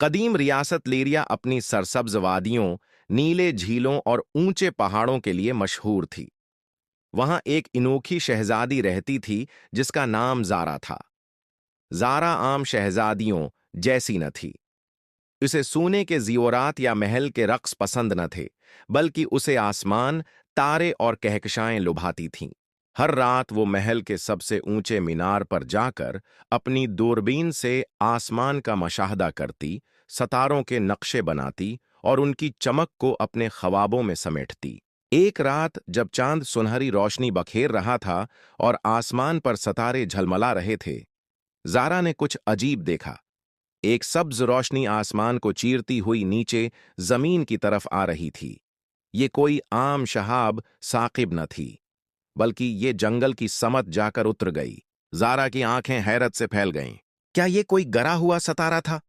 कदीम रियासत लेरिया अपनी सरसब्ज वादियों, नीले झीलों और ऊंचे पहाड़ों के लिए मशहूर थी। वहां एक अनोखी शहजादी रहती थी जिसका नाम जारा था। जारा आम शहजादियों जैसी न थी। उसे सोने के जियोरात या महल के रक्स पसंद न थे, बल्कि उसे आसमान, तारे और कहकशाएं लुभाती थीं। हर रात वो महल के सबसे ऊंचे मीनार पर जाकर अपनी दूरबीन से आसमान का मशाहदा करती, सितारों के नक्शे बनाती और उनकी चमक को अपने ख्वाबों में समेटती। एक रात जब चांद सुनहरी रोशनी बखेर रहा था और आसमान पर सितारे झलमला रहे थे, जारा ने कुछ अजीब देखा। एक सब्ज रोशनी आसमान को चीरती हुई नीचे जमीन की तरफ आ रही थी। ये कोई आम शहाब साकिब न थी, बल्कि ये जंगल की समत जाकर उतर गई। जारा की आंखें हैरत से फैल गईं। क्या ये कोई गरा हुआ सितारा था?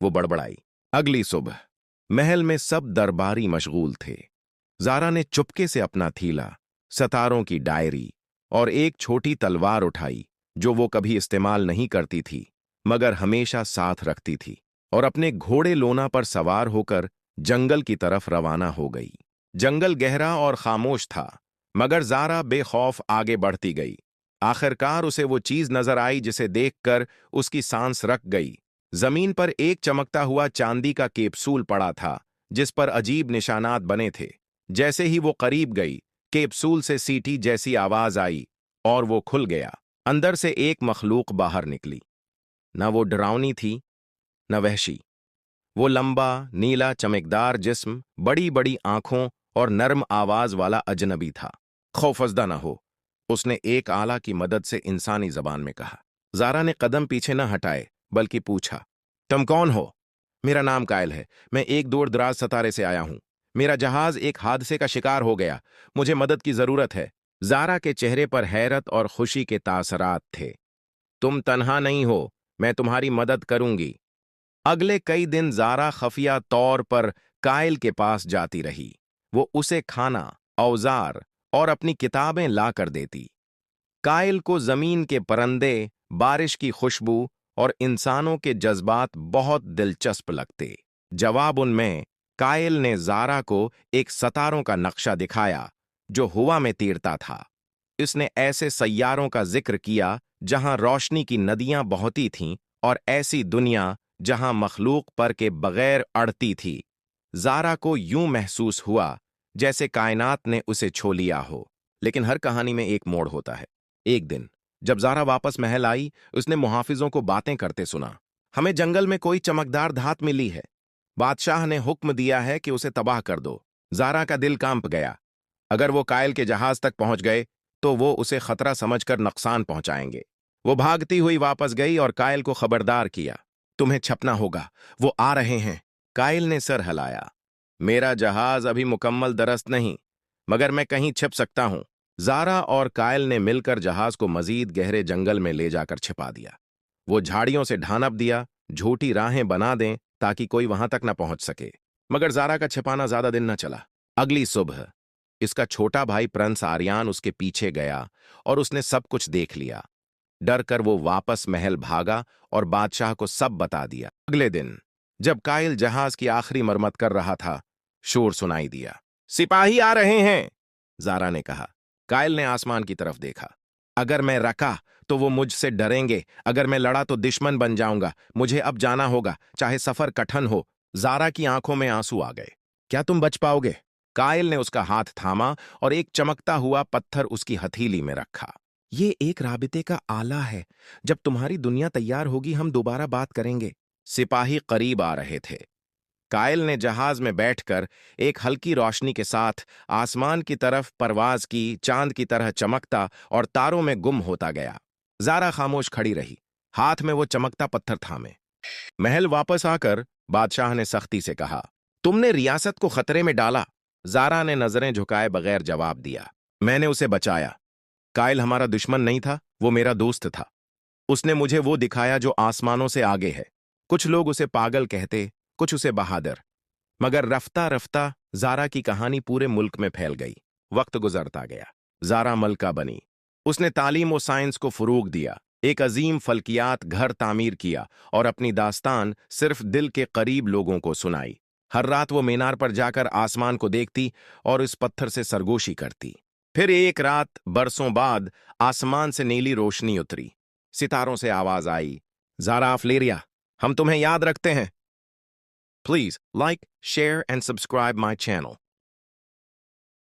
वो बड़बड़ाई। अगली सुबह महल में सब दरबारी मशगूल थे। जारा ने चुपके से अपना थीला, सितारों की डायरी और एक छोटी तलवार उठाई जो वो कभी इस्तेमाल नहीं करती थी, मगर हमेशा साथ रखती थी, और अपने घोड़े लोना पर सवार होकर जंगल की तरफ रवाना हो गई। जंगल गहरा और खामोश था, मगर जारा बेखौफ आगे बढ़ती गई। आखिरकार उसे वो चीज नजर आई जिसे देखकर उसकी सांस रक गई। जमीन पर एक चमकता हुआ चांदी का कैप्सूल पड़ा था, जिस पर अजीब निशानात बने थे। जैसे ही वो करीब गई, कैप्सूल से सीटी जैसी आवाज आई और वो खुल गया। अंदर से एक मखलूक बाहर निकली। न वो डरावनी थी, न वहशी। वो लंबा, नीला, चमकदार जिस्म, बड़ी बड़ी आंखों और नर्म आवाज वाला अजनबी था। खौफजदा न हो, उसने एक आला की मदद से इंसानी जबान में कहा। जारा ने कदम पीछे न हटाए, बल्कि पूछा, तुम कौन हो? मेरा नाम कायल है। मैं एक दूर दराज सितारे से आया हूं। मेरा जहाज एक हादसे का शिकार हो गया। मुझे मदद की जरूरत है। जारा के चेहरे पर हैरत और खुशी के तासरात थे। तुम तन्हा नहीं हो, मैं तुम्हारी मदद करूंगी। अगले कई दिन जारा खफिया तौर पर कायल के पास जाती रही। वो उसे खाना, औजार और अपनी किताबें ला कर देती। कायल को जमीन के परंदे, बारिश की खुशबू और इंसानों के जज्बात बहुत दिलचस्प लगते। जवाब उनमें कायल ने जारा को एक सितारों का नक्शा दिखाया जो हवा में तीरता था। इसने ऐसे सैयारों का जिक्र किया जहां रोशनी की नदियां बहती थीं, और ऐसी दुनिया जहां मखलूक पर के बगैर अड़ती थी। जारा को यूं महसूस हुआ जैसे कायनात ने उसे छो लिया हो। लेकिन हर कहानी में एक मोड़ होता है। एक दिन जब जारा वापस महल आई, उसने मुहाफिजों को बातें करते सुना। हमें जंगल में कोई चमकदार धात मिली है। बादशाह ने हुक्म दिया है कि उसे तबाह कर दो। जारा का दिल कांप गया। अगर वो कायल के जहाज तक पहुंच गए तो वो उसे खतरा समझकर नुकसान पहुंचाएंगे। वो भागती हुई वापस गई और कायल को खबरदार किया, तुम्हें छपना होगा, वो आ रहे हैं। कायल ने सर हिलाया। मेरा जहाज अभी मुकम्मल दरस्त नहीं, मगर मैं कहीं छिप सकता हूं। जारा और कायल ने मिलकर जहाज को मजीद गहरे जंगल में ले जाकर छिपा दिया। वो झाड़ियों से ढानप दिया, झूठी राहें बना दें ताकि कोई वहां तक न पहुंच सके। मगर जारा का छिपाना ज्यादा दिन न चला। अगली सुबह इसका छोटा भाई प्रिंस आर्यान उसके पीछे गया और उसने सब कुछ देख लिया। डर कर वो वापस महल भागा और बादशाह को सब बता दिया। अगले दिन जब कायल जहाज की आखिरी मरम्मत कर रहा था, शोर सुनाई दिया। सिपाही आ रहे हैं, जारा ने कहा। कायल ने आसमान की तरफ देखा। अगर मैं रखा तो वो मुझसे डरेंगे, अगर मैं लड़ा तो दुश्मन बन जाऊंगा। मुझे अब जाना होगा, चाहे सफर कठिन हो। जारा की आंखों में आंसू आ गए। क्या तुम बच पाओगे? कायल ने उसका हाथ थामा और एक चमकता हुआ पत्थर उसकी हथेली में रखा। ये एक राबिते का आला है। जब तुम्हारी दुनिया तैयार होगी हम दोबारा बात करेंगे। सिपाही करीब आ रहे थे। कायल ने जहाज में बैठकर एक हल्की रोशनी के साथ आसमान की तरफ परवाज की, चांद की तरह चमकता और तारों में गुम होता गया। जारा खामोश खड़ी रही, हाथ में वो चमकता पत्थर थामे। महल वापस आकर बादशाह ने सख्ती से कहा, तुमने रियासत को खतरे में डाला। जारा ने नजरें झुकाए बगैर जवाब दिया, मैंने उसे बचाया। कायल हमारा दुश्मन नहीं था, वो मेरा दोस्त था। उसने मुझे वो दिखाया जो आसमानों से आगे है। कुछ लोग उसे पागल कहते, कुछ उसे बहादुर, मगर रफ्ता रफ्ता जारा की कहानी पूरे मुल्क में फैल गई। वक्त गुजरता गया। जारा मलका बनी। उसने तालीम और साइंस को फरोग दिया। एक अजीम फल्कियात घर तामीर किया और अपनी दास्तान सिर्फ दिल के करीब लोगों को सुनाई। हर रात वो मीनार पर जाकर आसमान को देखती और इस पत्थर से सरगोशी करती। फिर एक रात बरसों बाद आसमान से नीली रोशनी उतरी। सितारों से आवाज आई, ज़ारा अफ्लेरिया, हम तुम्हें याद रखते हैं। Please like, share and subscribe my channel.